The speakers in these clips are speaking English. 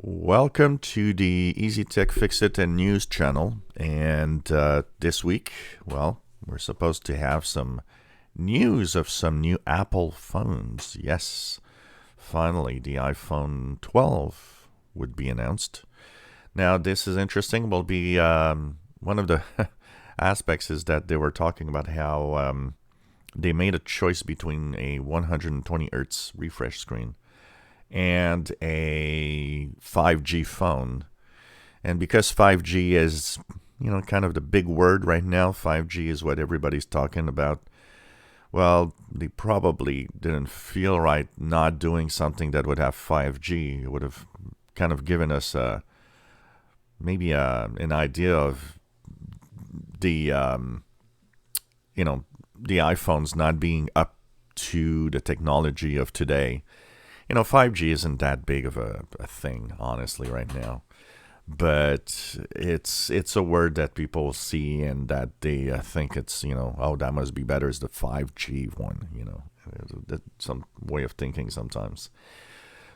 Welcome to the Easy Tech Fix It and News channel. And this week, well, we're supposed to have some news of some new Apple phones. Yes, finally, the iPhone 12 would be announced. Now, this is interesting. Will be one of the aspects is that they were talking about how they made a choice between a 120 hertz refresh screen and a 5G phone. And because 5G is, kind of the big word right now, 5G is what everybody's talking about. Well, they probably didn't feel right not doing something that would have 5G. It would have kind of given us maybe an idea of the, the iPhones not being up to the technology of today. 5G isn't that big of a thing, honestly, right now. But it's a word that people see and that they think it's, oh, that must be better as the 5G one, That's some way of thinking sometimes.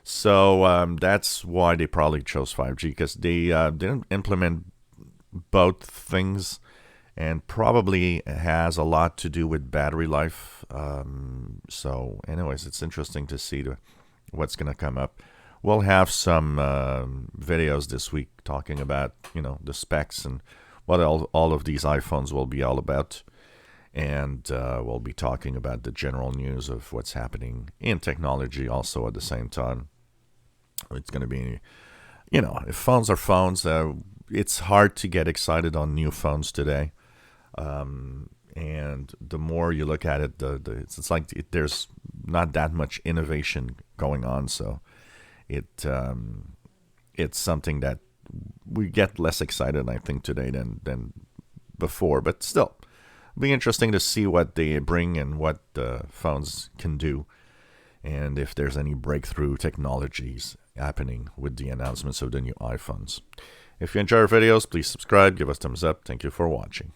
So that's why they probably chose 5G, because they didn't implement both things, and probably has a lot to do with battery life. So anyways, it's interesting to see what's going to come up. We'll have some videos this week talking about, the specs and what all of these iPhones will be all about. And we'll be talking about the general news of what's happening in technology also at the same time. It's going to be, if phones are phones, it's hard to get excited on new phones today. And the more you look at it, it's like there's not that much innovation going on. So it's something that we get less excited, I think, today than before. But still, it'll be interesting to see what they bring and what the phones can do, and if there's any breakthrough technologies happening with the announcements of the new iPhones. If you enjoy our videos, please subscribe, give us thumbs up. Thank you for watching.